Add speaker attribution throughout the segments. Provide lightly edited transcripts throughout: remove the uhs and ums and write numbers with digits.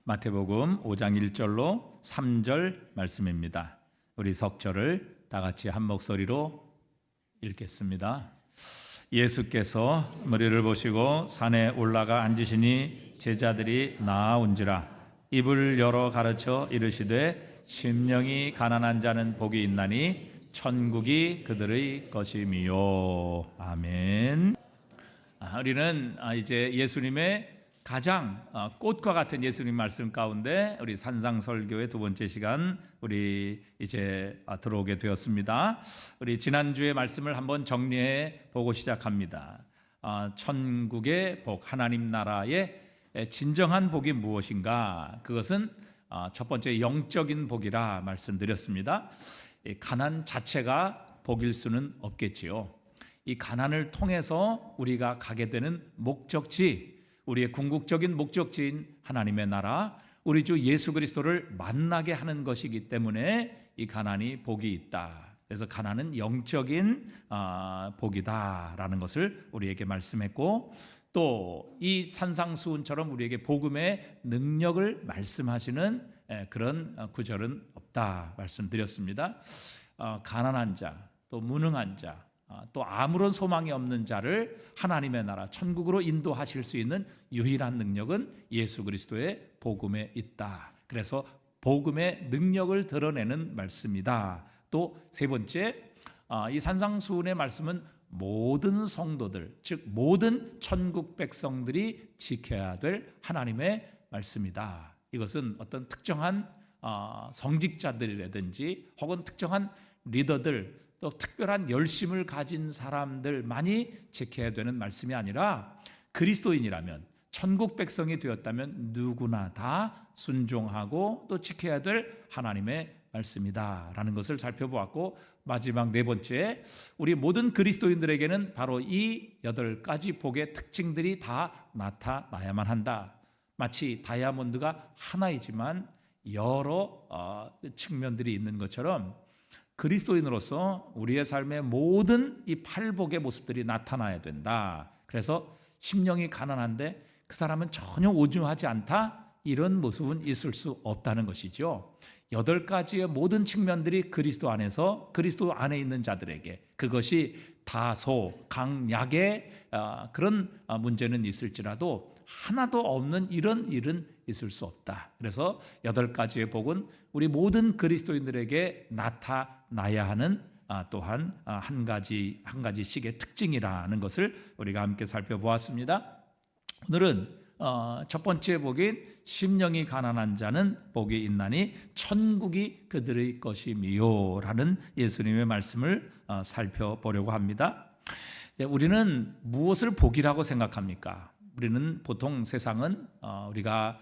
Speaker 1: 마태복음 5장 1절로 3절 말씀입니다. 우리 석절을 다 같이 한 목소리로 읽겠습니다. 예수께서 머리를 보시고 산에 올라가 앉으시니 제자들이 나아온지라. 입을 열어 가르쳐 이르시되 심령이 가난한 자는 복이 있나니 천국이 그들의 것임이요. 아멘. 우리는 이제 예수님의 가장 꽃과 같은 예수님 말씀 가운데 우리 산상설교의 두 번째 시간 우리 이제 들어오게 되었습니다. 우리 지난주의 말씀을 한번 정리해 보고 시작합니다. 천국의 복, 하나님 나라의 진정한 복이 무엇인가? 그것은 첫 번째 영적인 복이라 말씀드렸습니다. 가난 자체가 복일 수는 없겠지요. 이 가난을 통해서 우리가 가게 되는 목적지, 우리의 궁극적인 목적지인 하나님의 나라, 우리 주 예수 그리스도를 만나게 하는 것이기 때문에 이 가난이 복이 있다. 그래서 가난은 영적인 복이다라는 것을 우리에게 말씀했고, 또 이 산상수훈처럼 우리에게 복음의 능력을 말씀하시는 그런 구절은 없다 말씀드렸습니다. 가난한 자, 또 무능한 자, 또 아무런 소망이 없는 자를 하나님의 나라 천국으로 인도하실 수 있는 유일한 능력은 예수 그리스도의 복음에 있다. 그래서 복음의 능력을 드러내는 말씀이다. 또 세 번째, 이 산상수훈의 말씀은 모든 성도들, 즉 모든 천국 백성들이 지켜야 될 하나님의 말씀이다. 이것은 어떤 특정한 성직자들이라든지 혹은 특정한 리더들, 또 특별한 열심을 가진 사람들만이 지켜야 되는 말씀이 아니라 그리스도인이라면, 천국 백성이 되었다면 누구나 다 순종하고 또 지켜야 될 하나님의 말씀이다라는 것을 살펴보았고, 마지막 네 번째, 우리 모든 그리스도인들에게는 바로 이 8가지 복의 특징들이 다 나타나야만 한다. 마치 다이아몬드가 하나이지만 여러 측면들이 있는 것처럼 그리스도인으로서 우리의 삶의 모든 이 팔복의 모습들이 나타나야 된다. 그래서 심령이 가난한데 그 사람은 전혀 오중하지 않다, 이런 모습은 있을 수 없다는 것이죠. 8가지의 모든 측면들이 그리스도 안에서, 그리스도 안에 있는 자들에게, 그것이 다소 강약의 그런 문제는 있을지라도 하나도 없는 이런 일은 있을 수 없다. 그래서 8가지의 복은 우리 모든 그리스도인들에게 나타나야 하는 또한 한 가지씩의 특징이라는 것을 우리가 함께 살펴보았습니다. 오늘은 첫 번째 복인 심령이 가난한 자는 복이 있나니 천국이 그들의 것이미요 라는 예수님의 말씀을 살펴보려고 합니다. 우리는 무엇을 복이라고 생각합니까? 우리는 보통 세상은 우리가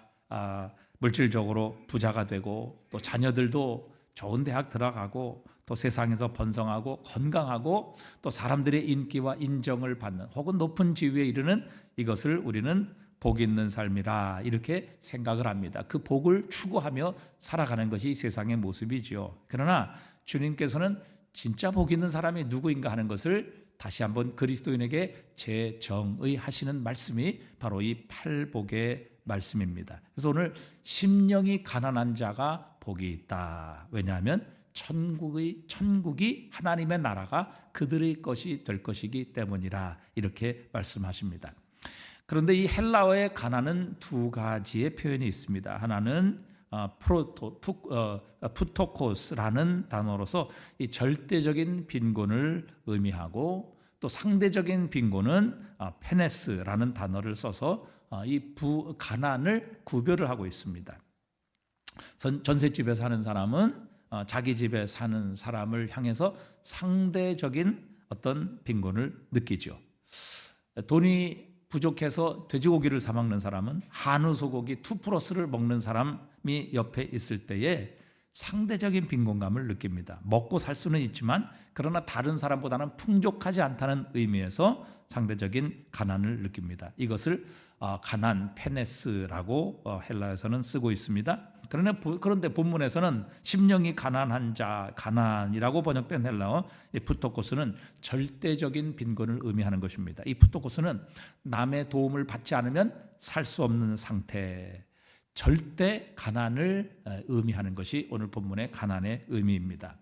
Speaker 1: 물질적으로 부자가 되고 또 자녀들도 좋은 대학 들어가고 또 세상에서 번성하고 건강하고 또 사람들의 인기와 인정을 받는 혹은 높은 지위에 이르는 이것을 우리는 복 있는 삶이라 이렇게 생각을 합니다. 그 복을 추구하며 살아가는 것이 세상의 모습이지요. 그러나 주님께서는 진짜 복 있는 사람이 누구인가 하는 것을 다시 한번 그리스도인에게 재정의하시는 말씀이 바로 이 팔복의 말씀입니다. 그래서 오늘 심령이 가난한 자가 복이 있다. 왜냐하면 천국이 하나님의 나라가 그들의 것이 될 것이기 때문이라 이렇게 말씀하십니다. 그런데 이 헬라어의 가난은 2가지의 표현이 있습니다. 하나는 푸토코스라는 단어로서 이 절대적인 빈곤을 의미하고, 또 상대적인 빈곤은 페네스라는 단어를 써서 이 가난을 구별을 하고 있습니다. 전셋집에 사는 사람은 자기 집에 사는 사람을 향해서 상대적인 어떤 빈곤을 느끼죠. 돈이 부족해서 돼지고기를 사 먹는 사람은 한우 소고기 2+를 먹는 사람이 옆에 있을 때에 상대적인 빈곤감을 느낍니다. 먹고 살 수는 있지만 그러나 다른 사람보다는 풍족하지 않다는 의미에서 상대적인 가난을 느낍니다. 이것을 가난, 페네스라고 헬라에서는 쓰고 있습니다. 그런데 본문에서는 심령이 가난한 자, 가난이라고 번역된 헬라어 푸토코스는 절대적인 빈곤을 의미하는 것입니다. 이 푸토코스는 남의 도움을 받지 않으면 살 수 없는 상태, 절대 가난을 의미하는 것이 오늘 본문의 가난의 의미입니다.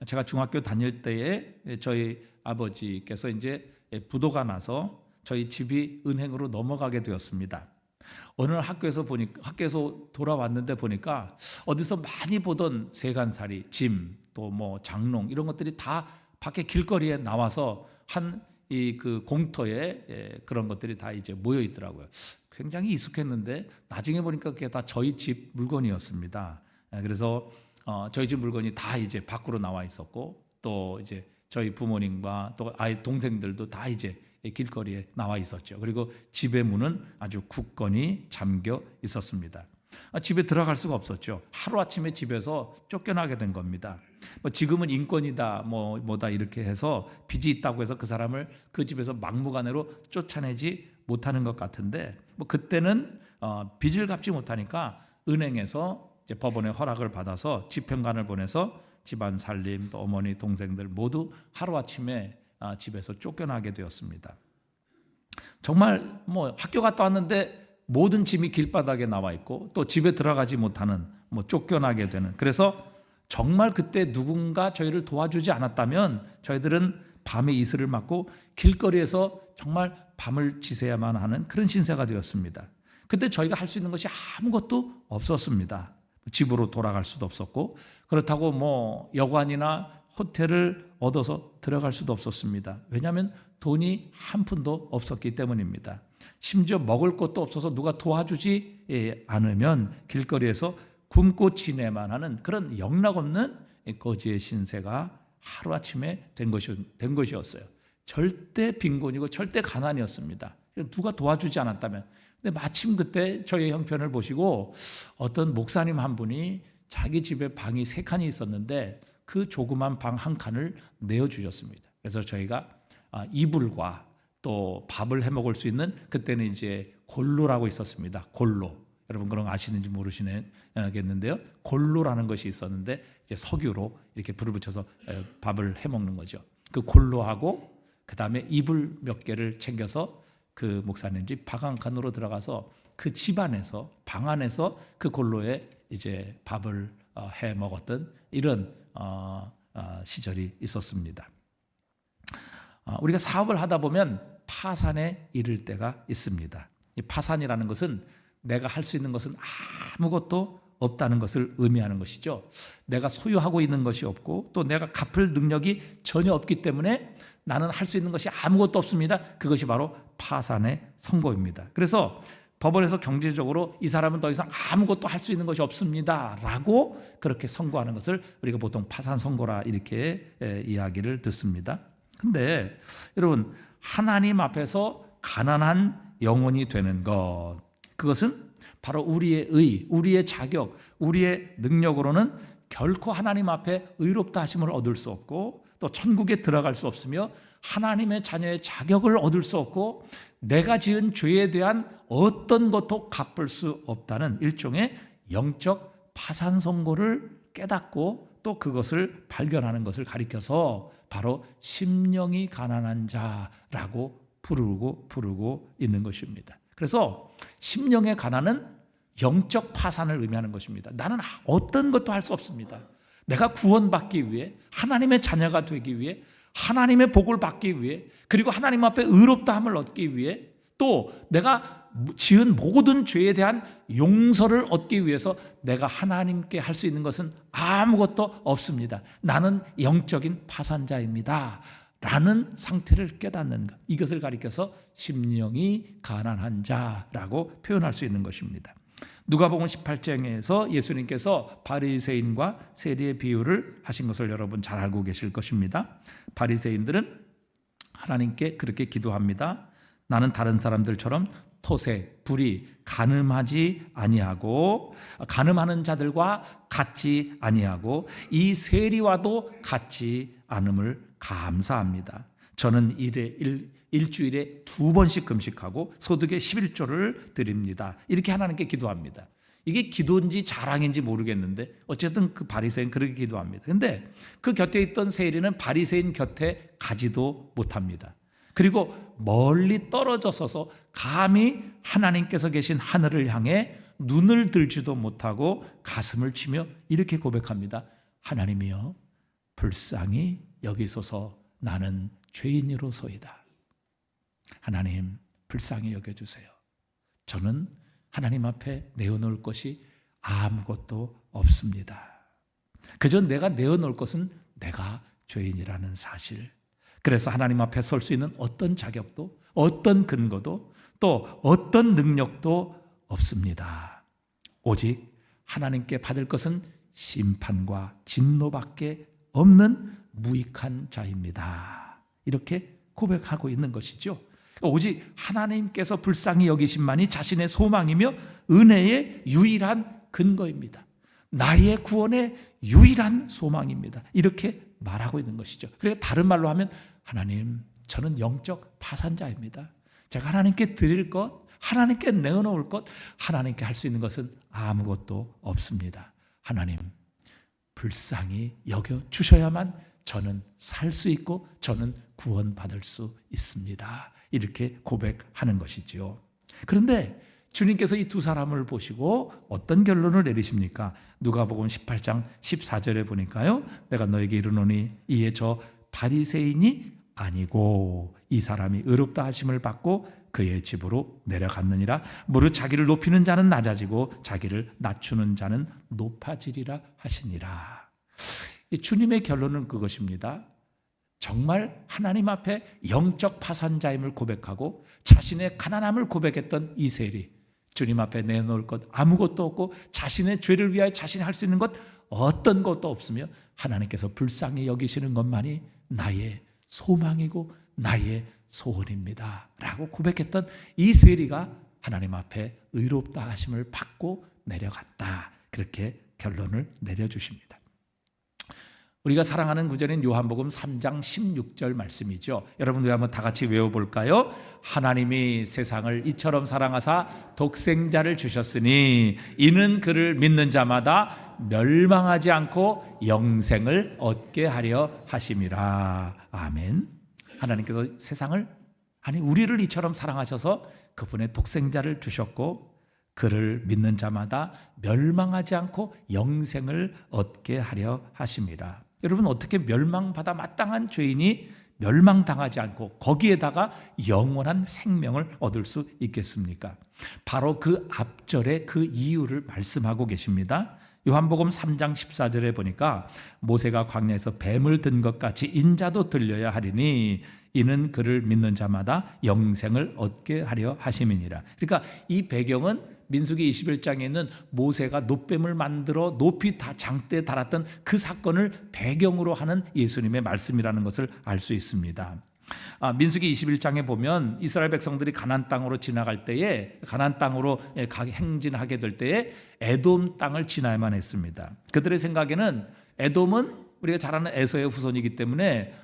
Speaker 1: 제가 중학교 다닐 때에 저희 아버지께서 이제 부도가 나서 저희 집이 은행으로 넘어가게 되었습니다. 어느 날 학교에서 돌아왔는데 보니까 어디서 많이 보던 세간살이, 짐, 또 뭐 장롱 이런 것들이 다 밖에 길거리에 나와서 한 그 공터에 그런 것들이 다 이제 모여 있더라고요. 굉장히 익숙했는데 나중에 보니까 그게 다 저희 집 물건이었습니다. 그래서 저희 집 물건이 다 이제 밖으로 나와 있었고, 또 이제 저희 부모님과 또 아이 동생들도 다 이제 길거리에 나와 있었죠. 그리고 집의 문은 아주 굳건히 잠겨 있었습니다. 집에 들어갈 수가 없었죠. 하루아침에 집에서 쫓겨나게 된 겁니다. 지금은 인권이다 뭐다 이렇게 해서 빚이 있다고 해서 그 사람을 그 집에서 막무가내로 쫓아내지 못하는 것 같은데, 그때는 빚을 갚지 못하니까 은행에서 이제 법원의 허락을 받아서 집행관을 보내서 집안 살림, 또 어머니 동생들 모두 하루아침에 집에서 쫓겨나게 되었습니다. 정말 학교 갔다 왔는데 모든 짐이 길바닥에 나와 있고, 또 집에 들어가지 못하는, 쫓겨나게 되는. 그래서 정말 그때 누군가 저희를 도와주지 않았다면 저희들은 밤에 이슬을 맞고 길거리에서 정말 밤을 지새야만 하는 그런 신세가 되었습니다. 그때 저희가 할 수 있는 것이 아무것도 없었습니다. 집으로 돌아갈 수도 없었고, 그렇다고 여관이나 호텔을 얻어서 들어갈 수도 없었습니다. 왜냐하면 돈이 한 푼도 없었기 때문입니다. 심지어 먹을 것도 없어서 누가 도와주지 않으면 길거리에서 굶고 지내만 하는 그런 영락없는 거지의 신세가 하루아침에 된 것이었어요. 절대 빈곤이고 절대 가난이었습니다. 누가 도와주지 않았다면. 근데 마침 그때 저의 형편을 보시고 어떤 목사님 한 분이 자기 집에 방이 3칸이 있었는데 그 조그만 방 1칸을 내어주셨습니다. 그래서 저희가 이불과 또 밥을 해 먹을 수 있는, 그때는 이제 골로라고 있었습니다. 골로. 여러분 그런 거 아시는지 모르시겠는데요. 골로라는 것이 있었는데 이제 석유로 이렇게 불을 붙여서 밥을 해 먹는 거죠. 그 골로하고 그다음에 이불 몇 개를 챙겨서 그 목사님 집 방 1칸으로 들어가서 그 집 안에서, 방 안에서 그 골로에 이제 밥을 해 먹었던 이런 시절이 있었습니다. 우리가 사업을 하다 보면 파산에 이를 때가 있습니다. 이 파산이라는 것은 내가 할 수 있는 것은 아무것도 없다는 것을 의미하는 것이죠. 내가 소유하고 있는 것이 없고 또 내가 갚을 능력이 전혀 없기 때문에 나는 할 수 있는 것이 아무것도 없습니다. 그것이 바로 파산의 선고입니다. 그래서 법원에서 경제적으로 이 사람은 더 이상 아무것도 할 수 있는 것이 없습니다 라고 그렇게 선고하는 것을 우리가 보통 파산 선고라 이렇게 이야기를 듣습니다. 근데 여러분, 하나님 앞에서 가난한 영혼이 되는 것, 그것은 바로 우리의 의, 우리의 자격, 우리의 능력으로는 결코 하나님 앞에 의롭다 하심을 얻을 수 없고, 또 천국에 들어갈 수 없으며 하나님의 자녀의 자격을 얻을 수 없고 내가 지은 죄에 대한 어떤 것도 갚을 수 없다는 일종의 영적 파산 선고를 깨닫고 또 그것을 발견하는 것을 가리켜서 바로 심령이 가난한 자라고 부르고 있는 것입니다. 그래서 심령의 가난은 영적 파산을 의미하는 것입니다. 나는 어떤 것도 할 수 없습니다. 내가 구원받기 위해, 하나님의 자녀가 되기 위해, 하나님의 복을 받기 위해, 그리고 하나님 앞에 의롭다함을 얻기 위해, 또 내가 지은 모든 죄에 대한 용서를 얻기 위해서 내가 하나님께 할 수 있는 것은 아무것도 없습니다. 나는 영적인 파산자입니다 라는 상태를 깨닫는 것, 이것을 가리켜서 심령이 가난한 자라고 표현할 수 있는 것입니다. 누가복음 18장에서 예수님께서 바리새인과 세리의 비유를 하신 것을 여러분 잘 알고 계실 것입니다. 바리새인들은 하나님께 그렇게 기도합니다. 나는 다른 사람들처럼 토색, 불의, 간음하지 아니하고 간음하는 자들과 같지 아니하고 이 세리와도 같지 않음을 감사합니다. 저는 일주일에 2번씩 금식하고 소득의 11조를 드립니다. 이렇게 하나님께 기도합니다. 이게 기도인지 자랑인지 모르겠는데 어쨌든 그 바리새인 그렇게 기도합니다. 그런데 그 곁에 있던 세리는 바리새인 곁에 가지도 못합니다. 그리고 멀리 떨어져 서서 감히 하나님께서 계신 하늘을 향해 눈을 들지도 못하고 가슴을 치며 이렇게 고백합니다. 하나님이여 불쌍히 여기소서 나는 죄인이로소이다. 하나님 불쌍히 여겨주세요. 저는 하나님 앞에 내어놓을 것이 아무것도 없습니다. 그저 내가 내어놓을 것은 내가 죄인이라는 사실. 그래서 하나님 앞에 설 수 있는 어떤 자격도 어떤 근거도 또 어떤 능력도 없습니다. 오직 하나님께 받을 것은 심판과 진노밖에 없는 무익한 자입니다. 이렇게 고백하고 있는 것이죠. 오직 하나님께서 불쌍히 여기심만이 자신의 소망이며 은혜의 유일한 근거입니다. 나의 구원의 유일한 소망입니다. 이렇게 말하고 있는 것이죠. 그래서 다른 말로 하면 하나님, 저는 영적 파산자입니다. 제가 하나님께 드릴 것, 하나님께 내어놓을 것, 하나님께 할 수 있는 것은 아무것도 없습니다. 하나님, 불쌍히 여겨주셔야만 저는 살 수 있고 저는 구원받을 수 있습니다. 이렇게 고백하는 것이지요. 그런데 주님께서 이 두 사람을 보시고 어떤 결론을 내리십니까? 누가복음 18장 14절에 보니까요. 내가 너에게 이르노니 이에 저 바리새인이 아니고 이 사람이 의롭다 하심을 받고 그의 집으로 내려갔느니라. 무릇 자기를 높이는 자는 낮아지고 자기를 낮추는 자는 높아지리라 하시니라. 주님의 결론은 그것입니다. 정말 하나님 앞에 영적 파산자임을 고백하고 자신의 가난함을 고백했던 이 세리, 주님 앞에 내놓을 것 아무것도 없고 자신의 죄를 위하여 자신이 할 수 있는 것 어떤 것도 없으며 하나님께서 불쌍히 여기시는 것만이 나의 소망이고 나의 소원입니다 라고 고백했던 이 세리가 하나님 앞에 의롭다 하심을 받고 내려갔다. 그렇게 결론을 내려주십니다. 우리가 사랑하는 구절인 요한복음 3장 16절 말씀이죠. 여러분 우리 한번 다 같이 외워볼까요? 하나님이 세상을 이처럼 사랑하사 독생자를 주셨으니 이는 그를 믿는 자마다 멸망하지 않고 영생을 얻게 하려 하심이라. 아멘. 하나님께서 세상을, 아니 우리를 이처럼 사랑하셔서 그분의 독생자를 주셨고 그를 믿는 자마다 멸망하지 않고 영생을 얻게 하려 하심이라. 여러분 어떻게 멸망받아 마땅한 죄인이 멸망당하지 않고 거기에다가 영원한 생명을 얻을 수 있겠습니까? 바로 그 앞절에 그 이유를 말씀하고 계십니다. 요한복음 3장 14절에 보니까 모세가 광야에서 뱀을 든 것 같이 인자도 들려야 하리니 이는 그를 믿는 자마다 영생을 얻게 하려 하심이니라. 그러니까 이 배경은 민수기 21장에 있는 모세가 놋뱀을 만들어 높이 다 장대에 달았던 그 사건을 배경으로 하는 예수님의 말씀이라는 것을 알 수 있습니다. 민수기 21장에 보면 이스라엘 백성들이 가나안 땅으로 지나갈 때에, 가나안 땅으로 행진하게 될 때에 에돔 땅을 지나야만 했습니다. 그들의 생각에는 에돔은 우리가 잘 아는 에서의 후손이기 때문에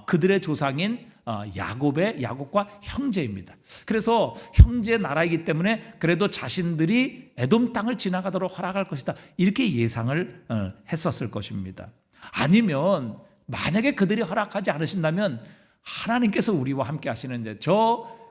Speaker 1: 그들의 조상인 야곱과 형제입니다. 그래서 형제 나라이기 때문에 그래도 자신들이 에돔 땅을 지나가도록 허락할 것이다, 이렇게 예상을 했었을 것입니다. 아니면 만약에 그들이 허락하지 않으신다면 하나님께서 우리와 함께 하시는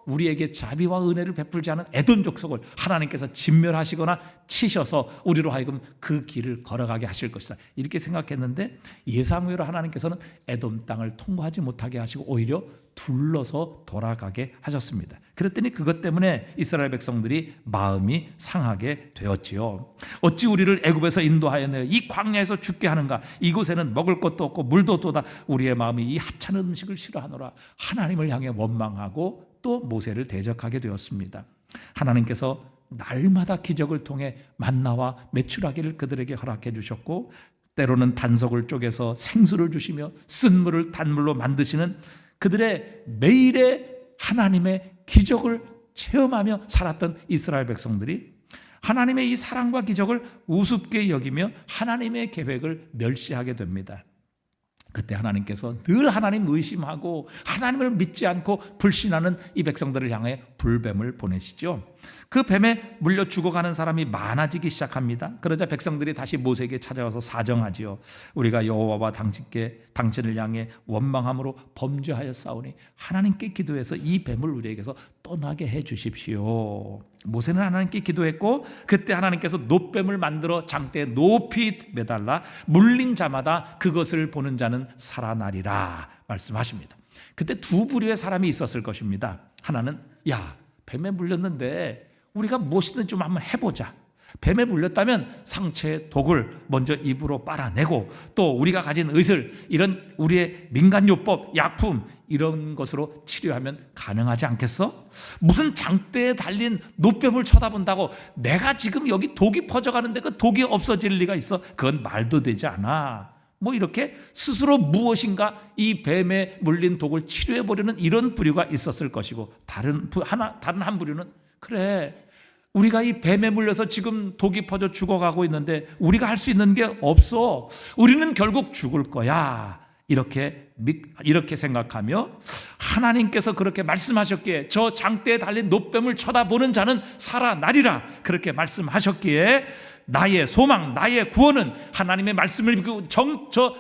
Speaker 1: 우리에게 자비와 은혜를 베풀지 않은 에돔 족속을 하나님께서 진멸하시거나 치셔서 우리로 하여금 그 길을 걸어가게 하실 것이다, 이렇게 생각했는데 예상외로 하나님께서는 에돔 땅을 통과하지 못하게 하시고 오히려 둘러서 돌아가게 하셨습니다. 그랬더니 그것 때문에 이스라엘 백성들이 마음이 상하게 되었지요. 어찌 우리를 애굽에서 인도하여 내어 이 광야에서 죽게 하는가? 이곳에는 먹을 것도 없고 물도 없도다. 우리의 마음이 이 하찮은 음식을 싫어하노라. 하나님을 향해 원망하고 또 모세를 대적하게 되었습니다. 하나님께서 날마다 기적을 통해 만나와 메추라기를 그들에게 허락해 주셨고 때로는 반석을 쪼개서 생수를 주시며 쓴물을 단물로 만드시는 그들의 매일의 하나님의 기적을 체험하며 살았던 이스라엘 백성들이 하나님의 이 사랑과 기적을 우습게 여기며 하나님의 계획을 멸시하게 됩니다. 그때 하나님께서 늘 하나님 의심하고 하나님을 믿지 않고 불신하는 이 백성들을 향해 불뱀을 보내시죠. 그 뱀에 물려 죽어가는 사람이 많아지기 시작합니다. 그러자 백성들이 다시 모세에게 찾아와서 사정하지요. 우리가 여호와와 당신을 향해 원망함으로 범죄하였사오니 하나님께 기도해서 이 뱀을 우리에게서 떠나게 해 주십시오. 모세는 하나님께 기도했고, 그때 하나님께서 놋뱀을 만들어 장대에 높이 매달라 물린 자마다 그것을 보는 자는 살아나리라 말씀하십니다. 그때 두 부류의 사람이 있었을 것입니다. 하나는 뱀에 물렸는데 우리가 무엇이든 좀 한번 해보자. 뱀에 물렸다면 상처의 독을 먼저 입으로 빨아내고, 또 우리가 가진 의술, 이런 우리의 민간요법, 약품, 이런 것으로 치료하면 가능하지 않겠어? 무슨 장대에 달린 놋뱀을 쳐다본다고 내가 지금 여기 독이 퍼져가는데 그 독이 없어질 리가 있어? 그건 말도 되지 않아. 이렇게 스스로 무엇인가 이 뱀에 물린 독을 치료해보려는 이런 부류가 있었을 것이고, 다른 한 부류는 그래, 우리가 이 뱀에 물려서 지금 독이 퍼져 죽어가고 있는데 우리가 할 수 있는 게 없어. 우리는 결국 죽을 거야. 이렇게 생각하며, 하나님께서 그렇게 말씀하셨기에 저 장대에 달린 놋뱀을 쳐다보는 자는 살아나리라 그렇게 말씀하셨기에, 나의 소망, 나의 구원은 하나님의 말씀을 믿고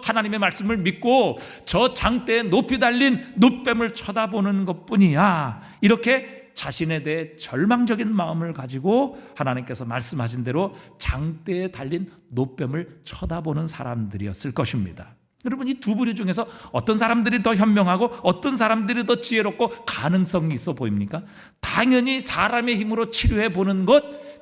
Speaker 1: 하나님의 말씀을 믿고 저 장대에 높이 달린 놋뱀을 쳐다보는 것뿐이야. 이렇게 자신에 대해 절망적인 마음을 가지고 하나님께서 말씀하신 대로 장대에 달린 놋뱀을 쳐다보는 사람들이었을 것입니다. 여러분, 이 두 부류 중에서 어떤 사람들이 더 현명하고 어떤 사람들이 더 지혜롭고 가능성이 있어 보입니까? 당연히 사람의 힘으로 치료해 보는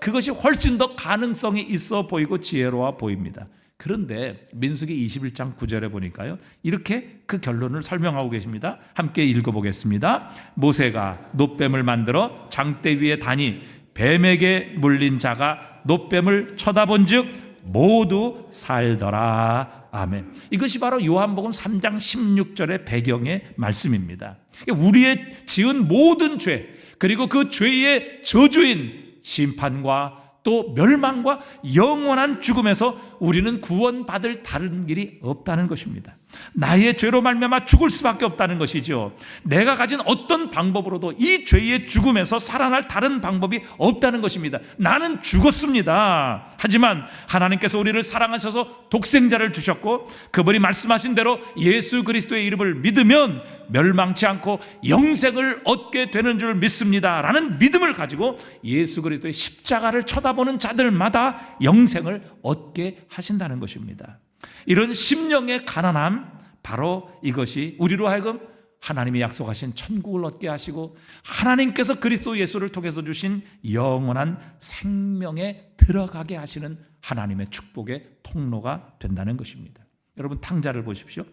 Speaker 1: 그것이 훨씬 더 가능성이 있어 보이고 지혜로워 보입니다. 그런데 민수기 21장 9절에 보니까요, 이렇게 그 결론을 설명하고 계십니다. 함께 읽어보겠습니다. 모세가 놋뱀을 만들어 장대 위에 다니 뱀에게 물린 자가 놋뱀을 쳐다본즉 모두 살더라. 아멘. 이것이 바로 요한복음 3장 16절의 배경의 말씀입니다. 우리의 지은 모든 죄, 그리고 그 죄의 저주인 심판과 또 멸망과 영원한 죽음에서 우리는 구원받을 다른 길이 없다는 것입니다. 나의 죄로 말미암아 죽을 수밖에 없다는 것이죠. 내가 가진 어떤 방법으로도 이 죄의 죽음에서 살아날 다른 방법이 없다는 것입니다. 나는 죽었습니다. 하지만 하나님께서 우리를 사랑하셔서 독생자를 주셨고, 그분이 말씀하신 대로 예수 그리스도의 이름을 믿으면 멸망치 않고 영생을 얻게 되는 줄 믿습니다 라는 믿음을 가지고 예수 그리스도의 십자가를 쳐다보는 자들마다 영생을 얻게 하신다는 것입니다. 이런 심령의 가난함, 바로 이것이 우리로 하여금 하나님이 약속하신 천국을 얻게 하시고 하나님께서 그리스도 예수를 통해서 주신 영원한 생명에 들어가게 하시는 하나님의 축복의 통로가 된다는 것입니다. 여러분, 탕자를 보십시오.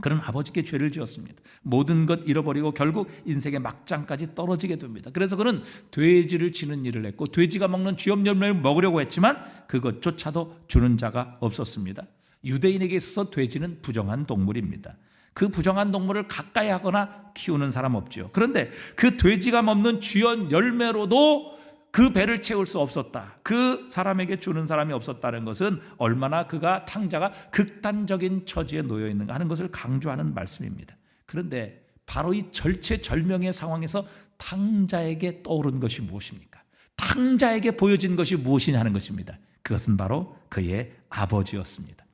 Speaker 1: 그는 아버지께 죄를 지었습니다. 모든 것 잃어버리고 결국 인생의 막장까지 떨어지게 됩니다. 그래서 그는 돼지를 치는 일을 했고, 돼지가 먹는 쥐염 열매를 먹으려고 했지만 그것조차도 주는 자가 없었습니다. 유대인에게 있어서 돼지는 부정한 동물입니다. 그 부정한 동물을 가까이 하거나 키우는 사람 없죠. 그런데 그 돼지가 먹는 쥐염 열매로도 그 배를 채울 수 없었다, 그 사람에게 주는 사람이 없었다는 것은 얼마나 탕자가 극단적인 처지에 놓여 있는가 하는 것을 강조하는 말씀입니다. 그런데 바로 이 절체절명의 상황에서 탕자에게 떠오른 것이 무엇입니까? 탕자에게 보여진 것이 무엇이냐 하는 것입니다. 그것은 바로 그의 아버지였습니다.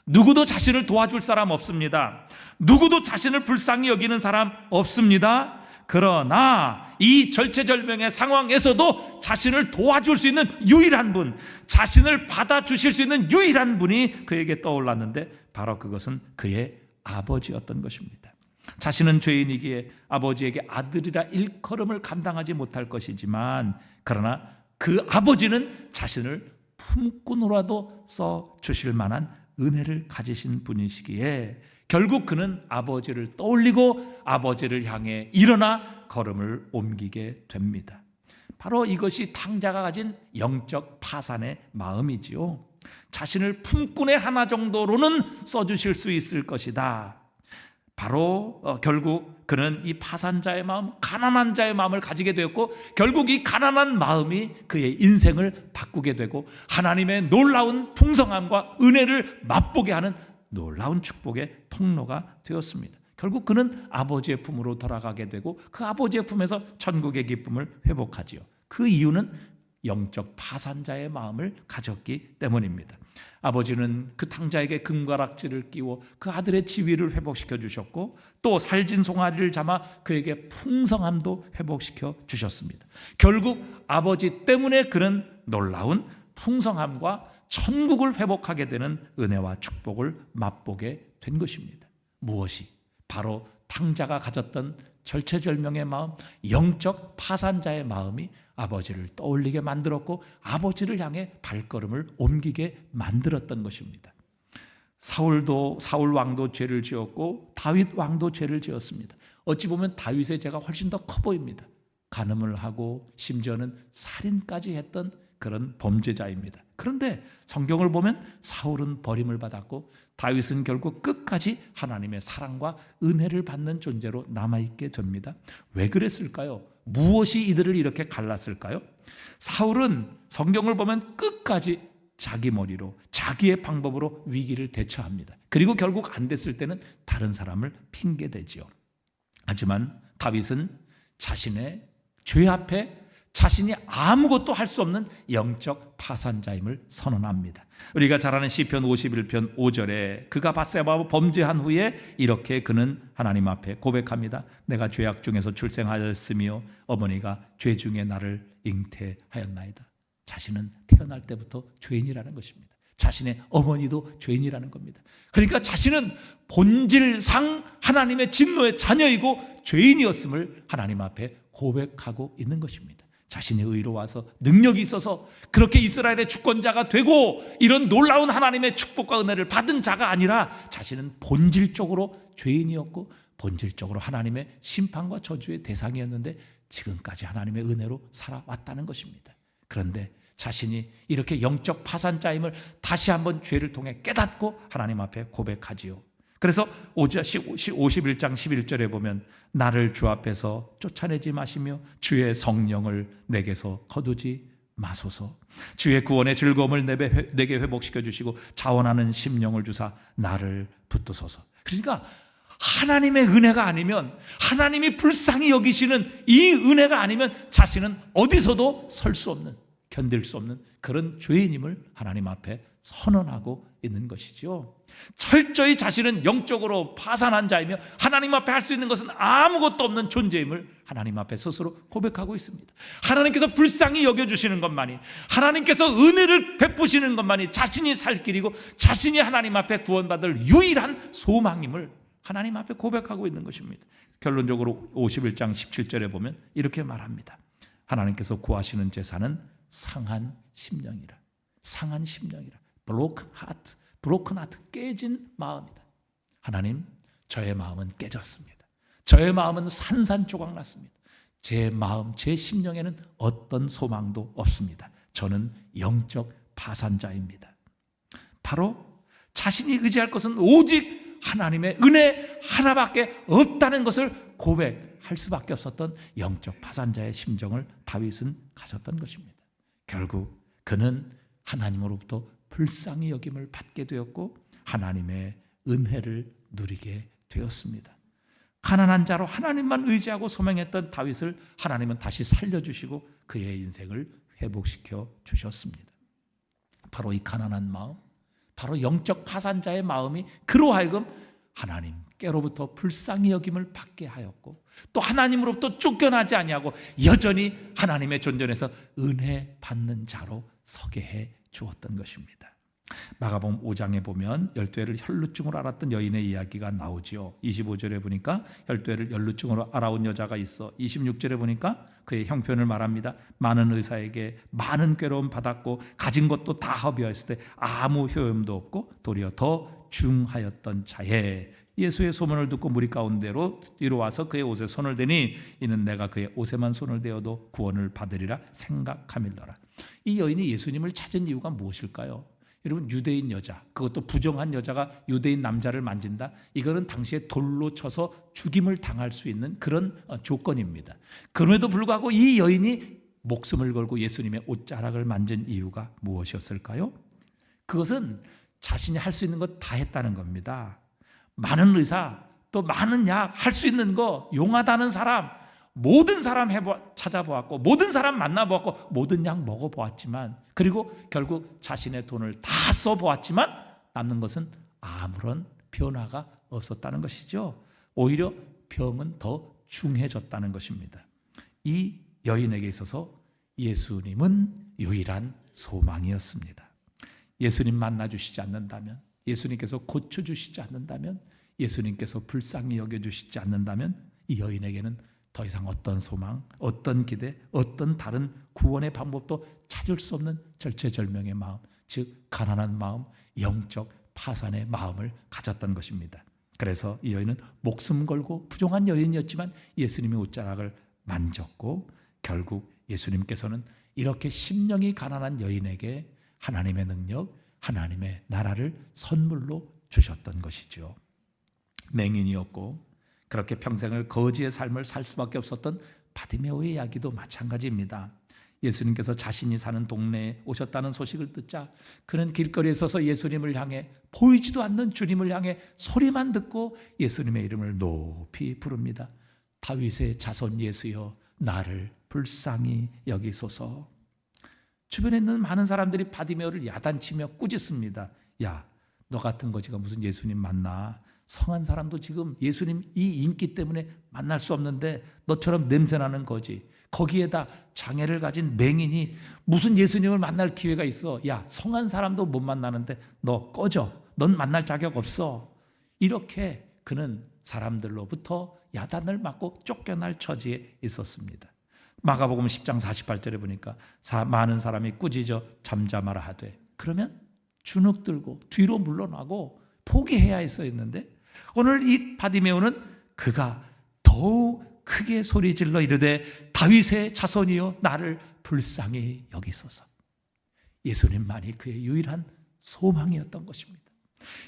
Speaker 1: 누구도 자신을 도와줄 사람 없습니다. 누구도 자신을 불쌍히 여기는 사람 없습니다. 그러나 이 절체절명의 상황에서도 자신을 도와줄 수 있는 유일한 분, 자신을 받아주실 수 있는 유일한 분이 그에게 떠올랐는데 바로 그것은 그의 아버지였던 것입니다. 자신은 죄인이기에 아버지에게 아들이라 일컬음을 감당하지 못할 것이지만, 그러나 그 아버지는 자신을 품꾼으로라도 써주실 만한 은혜를 가지신 분이시기에 결국 그는 아버지를 떠올리고 아버지를 향해 일어나 걸음을 옮기게 됩니다. 바로 이것이 탕자가 가진 영적 파산의 마음이지요. 자신을 품꾼의 하나 정도로는 써주실 수 있을 것이다. 바로 결국 그는 이 파산자의 마음, 가난한 자의 마음을 가지게 되었고, 결국 이 가난한 마음이 그의 인생을 바꾸게 되고 하나님의 놀라운 풍성함과 은혜를 맛보게 하는 놀라운 축복의 통로가 되었습니다. 결국 그는 아버지의 품으로 돌아가게 되고 그 아버지의 품에서 천국의 기쁨을 회복하지요. 그 이유는 영적 파산자의 마음을 가졌기 때문입니다. 아버지는 그 탕자에게 금가락지를 끼워 그 아들의 지위를 회복시켜 주셨고, 또 살진 송아리를 잡아 그에게 풍성함도 회복시켜 주셨습니다. 결국 아버지 때문에 그는 놀라운 풍성함과 천국을 회복하게 되는 은혜와 축복을 맛보게 된 것입니다. 무엇이? 바로 탕자가 가졌던 절체절명의 마음, 영적 파산자의 마음이 아버지를 떠올리게 만들었고 아버지를 향해 발걸음을 옮기게 만들었던 것입니다. 사울 왕도 죄를 지었고 다윗 왕도 죄를 지었습니다. 어찌 보면 다윗의 죄가 훨씬 더 커 보입니다. 간음을 하고 심지어는 살인까지 했던 그런 범죄자입니다. 그런데 성경을 보면 사울은 버림을 받았고 다윗은 결국 끝까지 하나님의 사랑과 은혜를 받는 존재로 남아있게 됩니다. 왜 그랬을까요? 무엇이 이들을 이렇게 갈랐을까요? 사울은 성경을 보면 끝까지 자기 머리로 자기의 방법으로 위기를 대처합니다. 그리고 결국 안 됐을 때는 다른 사람을 핑계대지요. 하지만 다윗은 자신의 죄 앞에 자신이 아무것도 할 수 없는 영적 파산자임을 선언합니다. 우리가 잘 아는 시편 51편 5절에 그가 밧세바와 범죄한 후에 이렇게 그는 하나님 앞에 고백합니다. 내가 죄악 중에서 출생하였으며 어머니가 죄 중에 나를 잉태하였나이다. 자신은 태어날 때부터 죄인이라는 것입니다. 자신의 어머니도 죄인이라는 겁니다. 그러니까 자신은 본질상 하나님의 진노의 자녀이고 죄인이었음을 하나님 앞에 고백하고 있는 것입니다. 자신이 의로워서 능력이 있어서 그렇게 이스라엘의 주권자가 되고 이런 놀라운 하나님의 축복과 은혜를 받은 자가 아니라 자신은 본질적으로 죄인이었고 본질적으로 하나님의 심판과 저주의 대상이었는데 지금까지 하나님의 은혜로 살아왔다는 것입니다. 그런데 자신이 이렇게 영적 파산자임을 다시 한번 죄를 통해 깨닫고 하나님 앞에 고백하지요. 그래서 51장 11절에 보면 나를 주 앞에서 쫓아내지 마시며 주의 성령을 내게서 거두지 마소서. 주의 구원의 즐거움을 내게 회복시켜 주시고 자원하는 심령을 주사 나를 붙드소서. 그러니까 하나님의 은혜가 아니면, 하나님이 불쌍히 여기시는 이 은혜가 아니면 자신은 어디서도 설 수 없는, 견딜 수 없는 그런 죄인임을 하나님 앞에 선언하고 있는 것이죠. 철저히 자신은 영적으로 파산한 자이며 하나님 앞에 할 수 있는 것은 아무것도 없는 존재임을 하나님 앞에 스스로 고백하고 있습니다. 하나님께서 불쌍히 여겨주시는 것만이, 하나님께서 은혜를 베푸시는 것만이 자신이 살 길이고 자신이 하나님 앞에 구원받을 유일한 소망임을 하나님 앞에 고백하고 있는 것입니다. 결론적으로 51장 17절에 보면 이렇게 말합니다. 하나님께서 구하시는 제사는 상한 심령이라. 상한 심령이라. broken heart, 깨진 마음이다. 하나님, 저의 마음은 깨졌습니다. 저의 마음은 산산조각 났습니다. 제 마음, 제 심령에는 어떤 소망도 없습니다. 저는 영적 파산자입니다. 바로 자신이 의지할 것은 오직 하나님의 은혜 하나밖에 없다는 것을 고백할 수밖에 없었던 영적 파산자의 심정을 다윗은 가졌던 것입니다. 결국 그는 하나님으로부터 불쌍히 여김을 받게 되었고 하나님의 은혜를 누리게 되었습니다. 가난한 자로 하나님만 의지하고 소망했던 다윗을 하나님은 다시 살려주시고 그의 인생을 회복시켜 주셨습니다. 바로 이 가난한 마음, 바로 영적 파산자의 마음이 그로 하여금 하나님께로부터 불쌍히 여김을 받게 하였고 또 하나님으로부터 쫓겨나지 아니하고 여전히 하나님의 존전에서 은혜 받는 자로 서게 해 주었던 것입니다. 마가복음 5장에 보면 열두해를 혈루증으로 앓았던 여인의 이야기가 나오지요. 25절에 보니까 열두해를 혈루증으로 앓아온 여자가 있어. 26절에 보니까 그의 형편을 말합니다. 많은 의사에게 많은 괴로움 받았고 가진 것도 다 허비하였을 때 아무 효험도 없고 도리어 더 중하였던 자에 예수의 소문을 듣고 무리 가운데로 뒤로 와서 그의 옷에 손을 대니 이는 내가 그의 옷에만 손을 대어도 구원을 받으리라 생각함일러라. 이 여인이 예수님을 찾은 이유가 무엇일까요? 여러분, 유대인 여자, 그것도 부정한 여자가 유대인 남자를 만진다? 이거는 당시에 돌로 쳐서 죽임을 당할 수 있는 그런 조건입니다. 그럼에도 불구하고 이 여인이 목숨을 걸고 예수님의 옷자락을 만진 이유가 무엇이었을까요? 그것은 자신이 할 수 있는 것 다 했다는 겁니다. 많은 의사, 또 많은 약, 할 수 있는 거, 용하다는 사람, 모든 사람 찾아보았고 모든 사람 만나보았고 모든 양 먹어보았지만 그리고 결국 자신의 돈을 다 써보았지만 남는 것은 아무런 변화가 없었다는 것이죠. 오히려 병은 더 중해졌다는 것입니다. 이 여인에게 있어서 예수님은 유일한 소망이었습니다. 예수님 만나주시지 않는다면, 예수님께서 고쳐주시지 않는다면, 예수님께서 불쌍히 여겨주시지 않는다면 이 여인에게는 더 이상 어떤 소망, 어떤 기대, 어떤 다른 구원의 방법도 찾을 수 없는 절체절명의 마음, 즉 가난한 마음, 영적 파산의 마음을 가졌던 것입니다. 그래서 이 여인은 목숨 걸고 부정한 여인이었지만 예수님의 옷자락을 만졌고 결국 예수님께서는 이렇게 심령이 가난한 여인에게 하나님의 능력, 하나님의 나라를 선물로 주셨던 것이죠. 맹인이었고 그렇게 평생을 거지의 삶을 살 수밖에 없었던 바디메오의 이야기도 마찬가지입니다. 예수님께서 자신이 사는 동네에 오셨다는 소식을 듣자 그는 길거리에 서서 예수님을 향해, 보이지도 않는 주님을 향해 소리만 듣고 예수님의 이름을 높이 부릅니다. 다윗의 자손 예수여, 나를 불쌍히 여기소서. 주변에 있는 많은 사람들이 바디메오를 야단치며 꾸짖습니다. 야, 너 같은 거지가 무슨 예수님 만나? 성한 사람도 지금 예수님 이 인기 때문에 만날 수 없는데 너처럼 냄새나는 거지, 거기에다 장애를 가진 맹인이 무슨 예수님을 만날 기회가 있어? 야, 성한 사람도 못 만나는데 너 꺼져, 넌 만날 자격 없어. 이렇게 그는 사람들로부터 야단을 맞고 쫓겨날 처지에 있었습니다. 마가복음 10장 48절에 보니까 많은 사람이 꾸짖어 잠잠하라 하되, 그러면 주눅 들고 뒤로 물러나고 포기해야 했었는데 오늘 이 바디메오는 그가 더욱 크게 소리질러 이르되 다윗의 자손이여, 나를 불쌍히 여기소서. 예수님만이 그의 유일한 소망이었던 것입니다.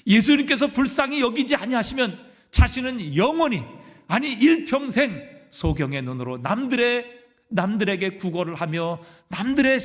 Speaker 1: 예수님께서 불쌍히 여기지 아니하시면 자신은 영원히, 아니 일평생 소경의 눈으로 남들에게 구걸을 하며 남들의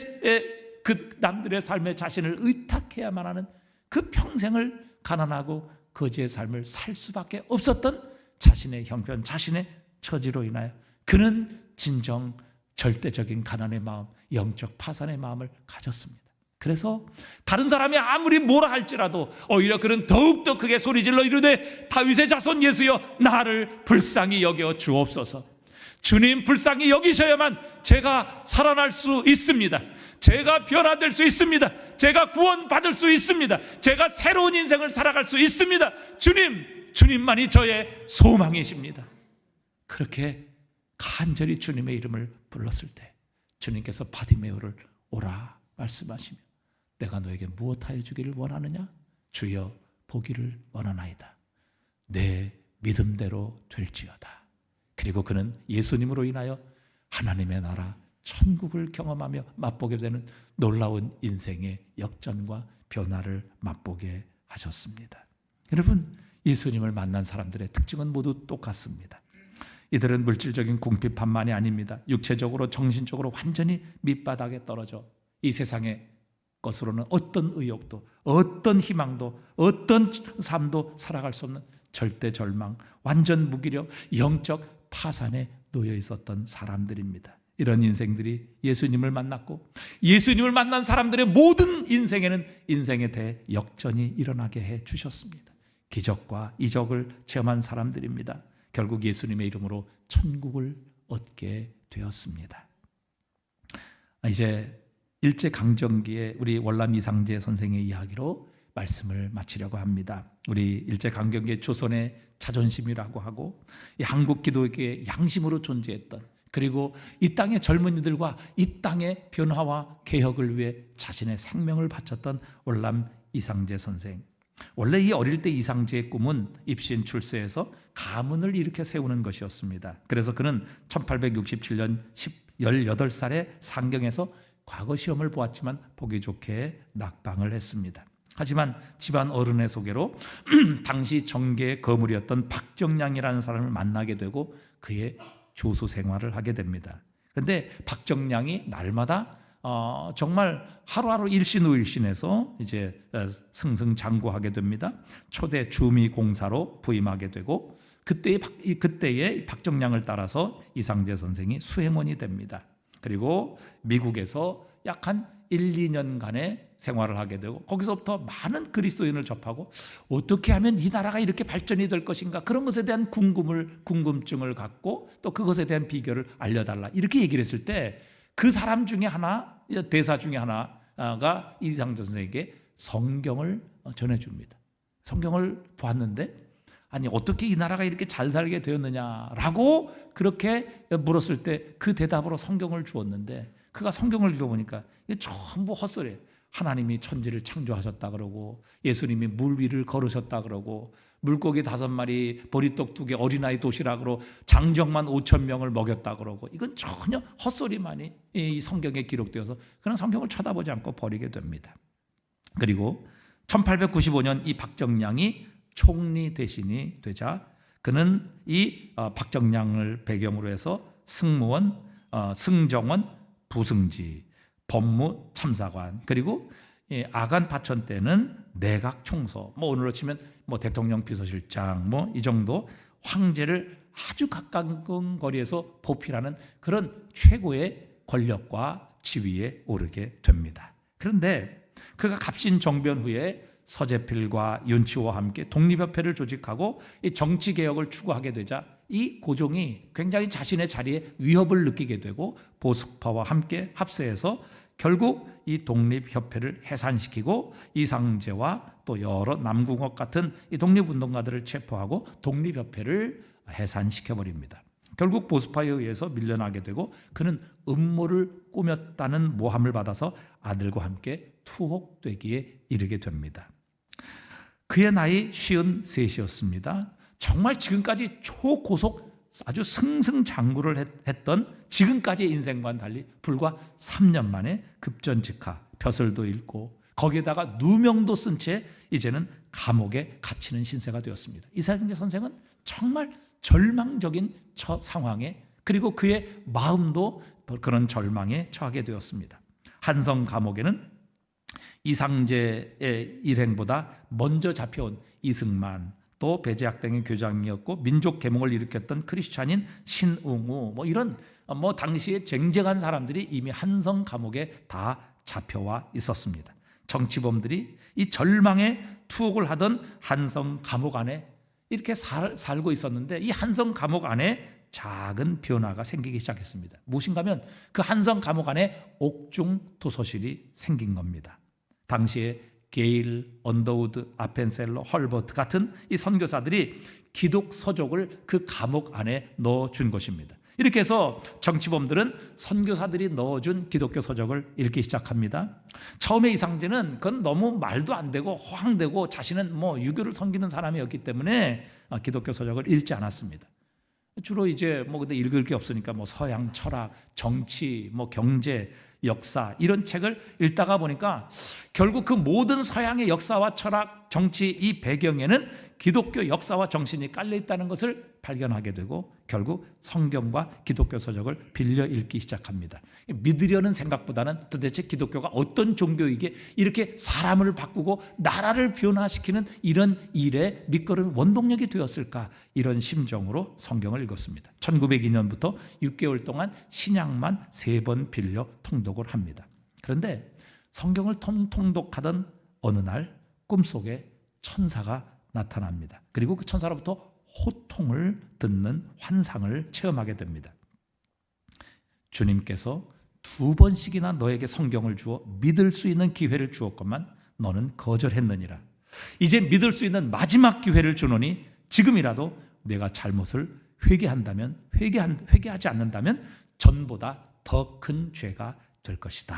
Speaker 1: 삶에 자신을 의탁해야만 하는 그 평생을 가난하고 거지의 삶을 살 수밖에 없었던 자신의 형편, 자신의 처지로 인하여 그는 진정 절대적인 가난의 마음, 영적 파산의 마음을 가졌습니다. 그래서 다른 사람이 아무리 뭐라 할지라도 오히려 그는 더욱더 크게 소리질러 이르되 다윗의 자손 예수여, 나를 불쌍히 여겨 주옵소서. 주님 불쌍히 여기셔야만 제가 살아날 수 있습니다. 제가 변화될 수 있습니다. 제가 구원받을 수 있습니다. 제가 새로운 인생을 살아갈 수 있습니다. 주님만이 저의 소망이십니다. 그렇게 간절히 주님의 이름을 불렀을 때 주님께서 바디메오를 오라 말씀하시며 내가 너에게 무엇하여 주기를 원하느냐? 주여 보기를 원하나이다. 내 믿음대로 될지어다. 그리고 그는 예수님으로 인하여 하나님의 나라 천국을 경험하며 맛보게 되는 놀라운 인생의 역전과 변화를 맛보게 하셨습니다. 여러분, 예수님을 만난 사람들의 특징은 모두 똑같습니다. 이들은 물질적인 궁핍뿐만이 아닙니다. 육체적으로 정신적으로 완전히 밑바닥에 떨어져 이 세상의 것으로는 어떤 의욕도, 어떤 희망도, 어떤 삶도 살아갈 수 없는 절대 절망, 완전 무기력, 영적 파산에 놓여 있었던 사람들입니다. 이런 인생들이 예수님을 만났고 예수님을 만난 사람들의 모든 인생에는 인생에 대해 역전이 일어나게 해 주셨습니다. 기적과 이적을 체험한 사람들입니다. 결국 예수님의 이름으로 천국을 얻게 되었습니다. 이제 일제강점기에 우리 월남 이상재 선생의 이야기로 말씀을 마치려고 합니다. 우리 일제강점기의 조선의 자존심이라고 하고 이 한국 기독교의 양심으로 존재했던, 그리고 이 땅의 젊은이들과 이 땅의 변화와 개혁을 위해 자신의 생명을 바쳤던 월남 이상재 선생. 원래 이 어릴 때 이상재의 꿈은 입신 출세해서 가문을 일으켜 세우는 것이었습니다. 그래서 그는 1867년 18살에 상경에서 과거 시험을 보았지만 보기 좋게 낙방을 했습니다. 하지만 집안 어른의 소개로 당시 정계의 거물이었던 박정량이라는 사람을 만나게 되고 그의 조수 생활을 하게 됩니다. 그런데 박정량이 날마다 정말 하루하루 일신우일신해서 이제 승승장구하게 됩니다. 초대 주미공사로 부임하게 되고 그때의 박정량을 따라서 이상재 선생이 수행원이 됩니다. 그리고 미국에서 약 한 1, 2년간의 생활을 하게 되고 거기서부터 많은 그리스도인을 접하고 어떻게 하면 이 나라가 이렇게 발전이 될 것인가 그런 것에 대한 궁금증을 갖고 또 그것에 대한 비결을 알려달라 이렇게 얘기를 했을 때 그 사람 중에 하나, 대사 중에 하나가 이상재 선생에게 성경을 전해줍니다. 성경을 보았는데 아니 어떻게 이 나라가 이렇게 잘 살게 되었느냐라고 그렇게 물었을 때 그 대답으로 성경을 주었는데 그가 성경을 읽어보니까 이게 전부 헛소리예요. 하나님이 천지를 창조하셨다 그러고 예수님이 물 위를 걸으셨다 그러고 물고기 5마리 보리떡 2개 어린아이 도시락으로 장정만 5,000명을 먹였다 그러고 이건 전혀 헛소리만이 이 성경에 기록되어서 그런 성경을 쳐다보지 않고 버리게 됩니다. 그리고 1895년 이 박정량이 총리 대신이 되자 그는 이 박정량을 배경으로 해서 승무원, 승정원, 부승지, 법무참사관 그리고 아간 파천 때는 내각 총서 오늘로 치면 대통령 비서실장 이 정도 황제를 아주 가까운 거리에서 보필하는 그런 최고의 권력과 지위에 오르게 됩니다. 그런데 그가 갑신 정변 후에 서재필과 윤치호와 함께 독립협회를 조직하고 이 정치개혁을 추구하게 되자 이 고종이 굉장히 자신의 자리에 위협을 느끼게 되고 보수파와 함께 합세해서 결국 이 독립협회를 해산시키고 이상재와 또 여러 남궁옥 같은 이 독립운동가들을 체포하고 독립협회를 해산시켜버립니다. 결국 보수파에 의해서 밀려나게 되고 그는 음모를 꾸몄다는 모함을 받아서 아들과 함께 투옥되기에 이르게 됩니다. 그의 나이 53이었습니다. 정말 지금까지 초고속 아주 승승장구를 했던 지금까지의 인생과는 달리 불과 3년 만에 급전직하, 벼슬도 잃고 거기에다가 누명도 쓴 채 이제는 감옥에 갇히는 신세가 되었습니다. 이상재 선생은 정말 절망적인 상황에 그리고 그의 마음도 그런 절망에 처하게 되었습니다. 한성 감옥에는 이상재의 일행보다 먼저 잡혀온 이승만 또 배재학 등의 교장이었고 민족 계몽을 일으켰던 크리스찬인 신웅우 이런 당시에 쟁쟁한 사람들이 이미 한성 감옥에 다 잡혀와 있었습니다. 정치범들이 이 절망의 투옥을 하던 한성 감옥 안에 이렇게 살고 있었는데 이 한성 감옥 안에 작은 변화가 생기기 시작했습니다. 무엇인가 하면 그 한성 감옥 안에 옥중 도서실이 생긴 겁니다. 당시에 게일, 언더우드, 아펜셀러, 헐버트 같은 이 선교사들이 기독 서적을 그 감옥 안에 넣어준 것입니다. 이렇게 해서 정치범들은 선교사들이 넣어준 기독교 서적을 읽기 시작합니다. 처음에 이상재는 그건 너무 말도 안 되고 허황되고 자신은 유교를 섬기는 사람이었기 때문에 기독교 서적을 읽지 않았습니다. 주로 이제 근데 읽을 게 없으니까 서양 철학, 정치, 경제, 역사 이런 책을 읽다가 보니까 결국 그 모든 서양의 역사와 철학, 정치 이 배경에는 기독교 역사와 정신이 깔려 있다는 것을 발견하게 되고 결국 성경과 기독교 서적을 빌려 읽기 시작합니다. 믿으려는 생각보다는 도대체 기독교가 어떤 종교이기에 이렇게 사람을 바꾸고 나라를 변화시키는 이런 일에 밑거름 원동력이 되었을까 이런 심정으로 성경을 읽었습니다. 1902년부터 6개월 동안 신약만 3번 빌려 통독을 합니다. 그런데 성경을 통독하던 어느 날 꿈속에 천사가 나타납니다. 그리고 그 천사로부터 호통을 듣는 환상을 체험하게 됩니다. 주님께서 2번씩이나 너에게 성경을 주어 믿을 수 있는 기회를 주었건만 너는 거절했느니라. 이제 믿을 수 있는 마지막 기회를 주노니 지금이라도 내가 잘못을 회개하지 않는다면 전보다 더 큰 죄가 될 것이다.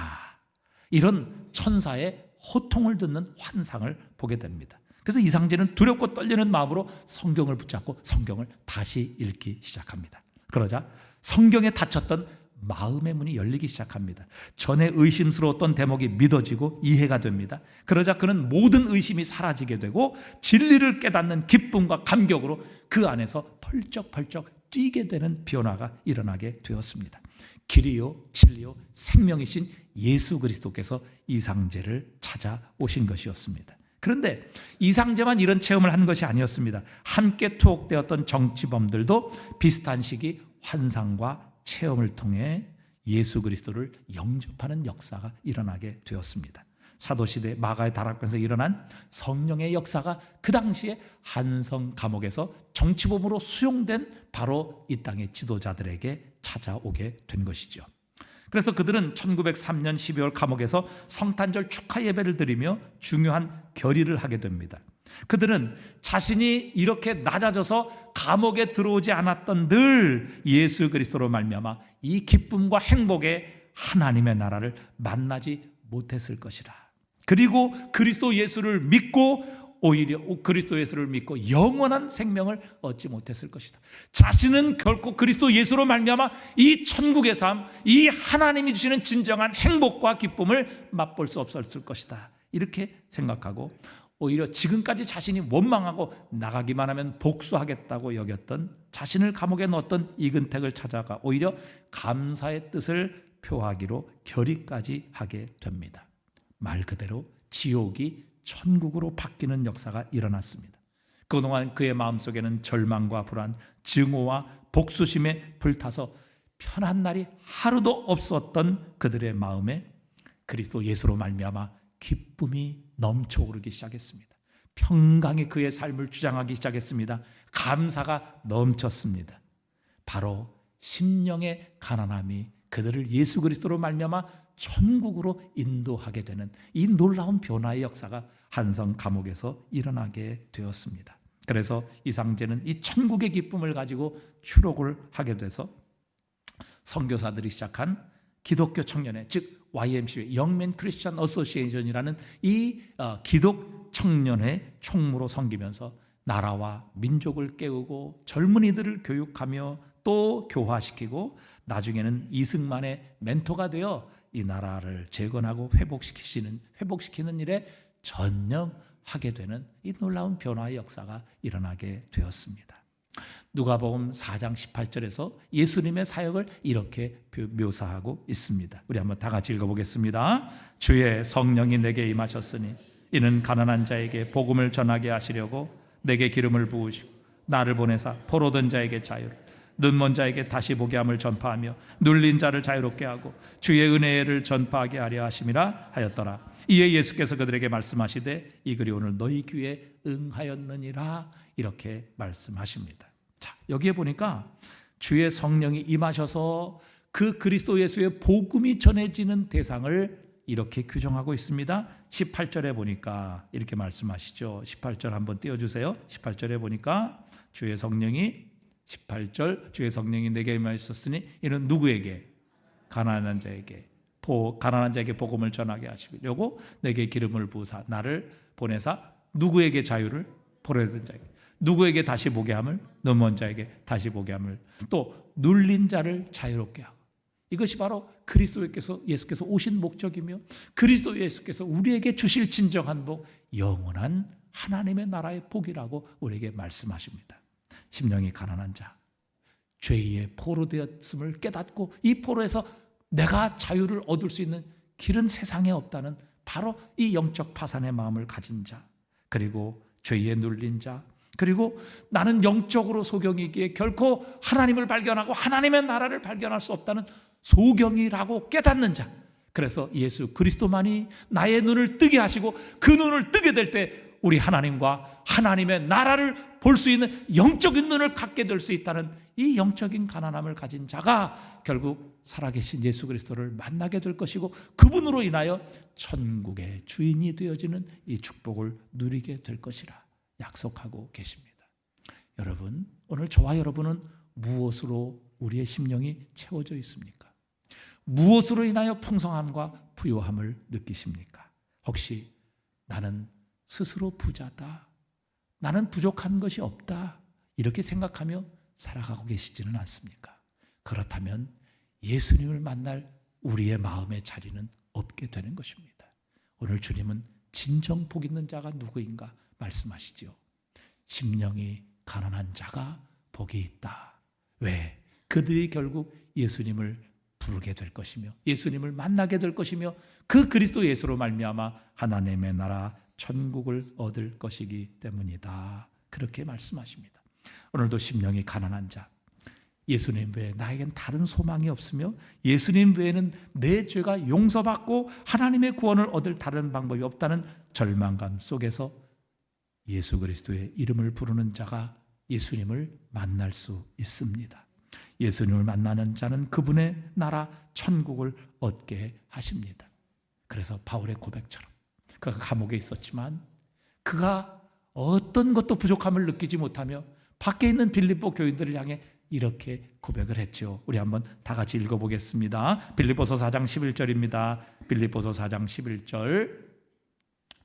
Speaker 1: 이런 천사의 호통을 듣는 환상을 보게 됩니다. 그래서 이상재는 두렵고 떨리는 마음으로 성경을 붙잡고 성경을 다시 읽기 시작합니다. 그러자 성경에 닫혔던 마음의 문이 열리기 시작합니다. 전에 의심스러웠던 대목이 믿어지고 이해가 됩니다. 그러자 그는 모든 의심이 사라지게 되고 진리를 깨닫는 기쁨과 감격으로 그 안에서 펄쩍펄쩍 뛰게 되는 변화가 일어나게 되었습니다. 길이요 진리요 생명이신 예수 그리스도께서 이상재를 찾아오신 것이었습니다. 그런데 이상재만 이런 체험을 한 것이 아니었습니다. 함께 투옥되었던 정치범들도 비슷한 시기 환상과 체험을 통해 예수 그리스도를 영접하는 역사가 일어나게 되었습니다. 사도시대 마가의 다락방에서 일어난 성령의 역사가 그 당시에 한성 감옥에서 정치범으로 수용된 바로 이 땅의 지도자들에게 찾아오게 된 것이죠. 그래서 그들은 1903년 12월 감옥에서 성탄절 축하 예배를 드리며 중요한 결의를 하게 됩니다. 그들은 자신이 이렇게 낮아져서 감옥에 들어오지 않았던 늘 예수 그리스도로 말미암아 이 기쁨과 행복의 하나님의 나라를 만나지 못했을 것이라. 그리고 그리스도 예수를 믿고 오히려 그리스도 예수를 믿고 영원한 생명을 얻지 못했을 것이다. 자신은 결코 그리스도 예수로 말미암아 이 천국의 삶, 이 하나님이 주시는 진정한 행복과 기쁨을 맛볼 수 없었을 것이다. 이렇게 생각하고 오히려 지금까지 자신이 원망하고 나가기만 하면 복수하겠다고 여겼던, 자신을 감옥에 넣었던 이근택을 찾아가 오히려 감사의 뜻을 표하기로 결의까지 하게 됩니다. 말 그대로 지옥이 천국으로 바뀌는 역사가 일어났습니다. 그동안 그의 마음속에는 절망과 불안, 증오와 복수심에 불타서 편한 날이 하루도 없었던 그들의 마음에 그리스도 예수로 말미암아 기쁨이 넘쳐오르기 시작했습니다. 평강이 그의 삶을 주장하기 시작했습니다. 감사가 넘쳤습니다. 바로 심령의 가난함이 그들을 예수 그리스도로 말미암아 천국으로 인도하게 되는 이 놀라운 변화의 역사가 한성 감옥에서 일어나게 되었습니다. 그래서 이상재는 이 천국의 기쁨을 가지고 추록을 하게 돼서 선교사들이 시작한 기독교 청년회, 즉 YMCA, 영맨 크리스천 어소시에이션이라는 이 기독 청년회 총무로 섬기면서 나라와 민족을 깨우고 젊은이들을 교육하며 또 교화시키고 나중에는 이승만의 멘토가 되어 이 나라를 재건하고 회복시키는 일에 전념하게 되는 이 놀라운 변화의 역사가 일어나게 되었습니다. 누가복음 4장 18절에서 예수님의 사역을 이렇게 묘사하고 있습니다. 우리 한번 다 같이 읽어보겠습니다. 주의 성령이 내게 임하셨으니 이는 가난한 자에게 복음을 전하게 하시려고 내게 기름을 부으시고 나를 보내사 포로된 자에게 자유를, 눈먼 자에게 다시 보게 함을 전파하며 눌린 자를 자유롭게 하고 주의 은혜를 전파하게 하려 하심이라 하였더라. 이에 예수께서 그들에게 말씀하시되 이 글이 오늘 너희 귀에 응하였느니라, 이렇게 말씀하십니다. 자, 여기에 보니까 주의 성령이 임하셔서 그 그리스도 예수의 복음이 전해지는 대상을 이렇게 규정하고 있습니다. 18절에 보니까 이렇게 말씀하시죠. 18절 한번 띄워주세요. 18절에 보니까 주의 성령이 18절 주의 성령이 내게 임하셨으니 이는 누구에게? 가난한 자에게 복음을 전하게 하시려고 내게 기름을 부으사 나를 보내사 누구에게 자유를? 포로된 자에게. 누구에게 다시 보게 함을? 눈먼 자에게 다시 보게 함을. 또 눌린 자를 자유롭게 하고. 이것이 바로 예수께서 오신 목적이며 그리스도 예수께서 우리에게 주실 진정한 복, 영원한 하나님의 나라의 복이라고 우리에게 말씀하십니다. 심령이 가난한 자, 죄의 포로되었음을 깨닫고 이 포로에서 내가 자유를 얻을 수 있는 길은 세상에 없다는 바로 이 영적 파산의 마음을 가진 자, 그리고 죄에 눌린 자, 그리고 나는 영적으로 소경이기에 결코 하나님을 발견하고 하나님의 나라를 발견할 수 없다는 소경이라고 깨닫는 자, 그래서 예수 그리스도만이 나의 눈을 뜨게 하시고 그 눈을 뜨게 될 때 우리 하나님과 하나님의 나라를 볼 수 있는 영적인 눈을 갖게 될 수 있다는 이 영적인 가난함을 가진 자가 결국 살아계신 예수 그리스도를 만나게 될 것이고 그분으로 인하여 천국의 주인이 되어지는 이 축복을 누리게 될 것이라 약속하고 계십니다. 여러분, 오늘 저와 여러분은 무엇으로 우리의 심령이 채워져 있습니까? 무엇으로 인하여 풍성함과 부요함을 느끼십니까? 혹시 나는 스스로 부자다, 나는 부족한 것이 없다, 이렇게 생각하며 살아가고 계시지는 않습니까? 그렇다면 예수님을 만날 우리의 마음의 자리는 없게 되는 것입니다. 오늘 주님은 진정 복 있는 자가 누구인가 말씀하시죠. 심령이 가난한 자가 복이 있다. 왜? 그들이 결국 예수님을 부르게 될 것이며 예수님을 만나게 될 것이며 그 그리스도 예수로 말미암아 하나님의 나라 천국을 얻을 것이기 때문이다. 그렇게 말씀하십니다. 오늘도 심령이 가난한 자, 예수님 외에 나에겐 다른 소망이 없으며 예수님 외에는 내 죄가 용서받고 하나님의 구원을 얻을 다른 방법이 없다는 절망감 속에서 예수 그리스도의 이름을 부르는 자가 예수님을 만날 수 있습니다. 예수님을 만나는 자는 그분의 나라 천국을 얻게 하십니다. 그래서 바울의 고백처럼 그가 감옥에 있었지만 그가 어떤 것도 부족함을 느끼지 못하며 밖에 있는 빌립보 교인들을 향해 이렇게 고백을 했죠. 우리 한번 다 같이 읽어보겠습니다. 빌립보서 4장 11절입니다. 빌립보서 4장 11절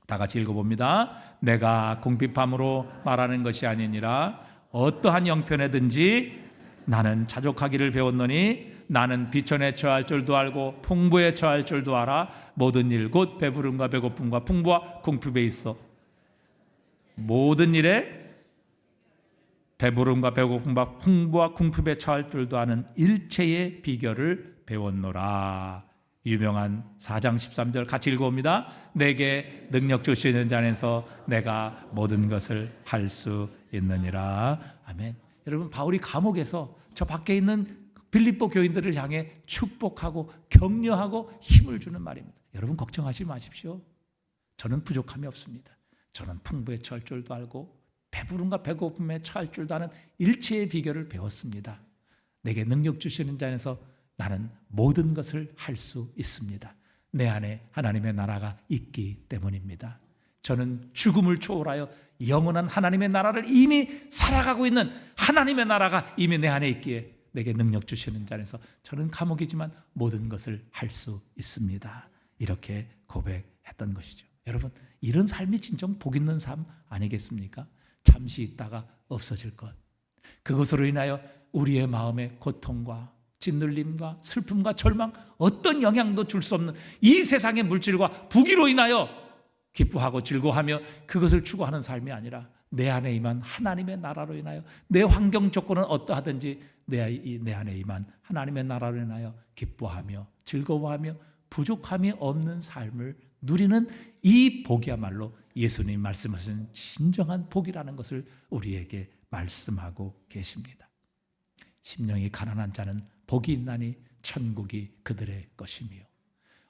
Speaker 1: 다 같이 읽어봅니다. 내가 궁핍함으로 말하는 것이 아니니라 어떠한 형편에든지 나는 자족하기를 배웠노니 나는 비천에 처할 줄도 알고 풍부에 처할 줄도 알아 모든 일 곧 배부름과 배고픔과 풍부와 궁핍에 있어 모든 일에 배부름과 배고픔과 풍부와 궁핍에 처할 줄도 아는 일체의 비결을 배웠노라. 유명한 4장 13절 같이 읽어봅니다. 내게 능력 주시는 자 안에서 내가 모든 것을 할 수 있느니라. 아멘. 여러분 바울이 감옥에서 저 밖에 있는 빌립보 교인들을 향해 축복하고 격려하고 힘을 주는 말입니다. 여러분 걱정하지 마십시오. 저는 부족함이 없습니다. 저는 풍부에 처할 줄도 알고 배부름과 배고픔에 처할 줄도 아는 일체의 비결을 배웠습니다. 내게 능력 주시는 자 안에서 나는 모든 것을 할 수 있습니다. 내 안에 하나님의 나라가 있기 때문입니다. 저는 죽음을 초월하여 영원한 하나님의 나라를 이미 살아가고 있는 하나님의 나라가 이미 내 안에 있기에 내게 능력 주시는 자 안에서 저는 감옥이지만 모든 것을 할 수 있습니다. 이렇게 고백했던 것이죠. 여러분 이런 삶이 진정 복 있는 삶 아니겠습니까? 잠시 있다가 없어질 것. 그것으로 인하여 우리의 마음에 고통과 짓눌림과 슬픔과 절망 어떤 영향도 줄 수 없는 이 세상의 물질과 부귀로 인하여 기뻐하고 즐거워하며 그것을 추구하는 삶이 아니라 내 안에 임한 하나님의 나라로 인하여 내 환경 조건은 어떠하든지 내 안에 임한 하나님의 나라로 인하여 기뻐하며 즐거워하며 부족함이 없는 삶을 누리는 이 복이야말로 예수님 말씀하신 진정한 복이라는 것을 우리에게 말씀하고 계십니다. 심령이 가난한 자는 복이 있나니 천국이 그들의 것이며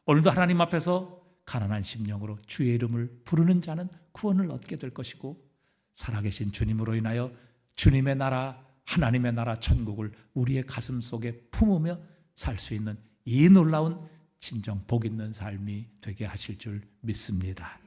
Speaker 1: 오늘도 하나님 앞에서 가난한 심령으로 주의 이름을 부르는 자는 구원을 얻게 될 것이고 살아계신 주님으로 인하여 주님의 나라 하나님의 나라 천국을 우리의 가슴 속에 품으며 살 수 있는 이 놀라운 진정 복 있는 삶이 되게 하실 줄 믿습니다.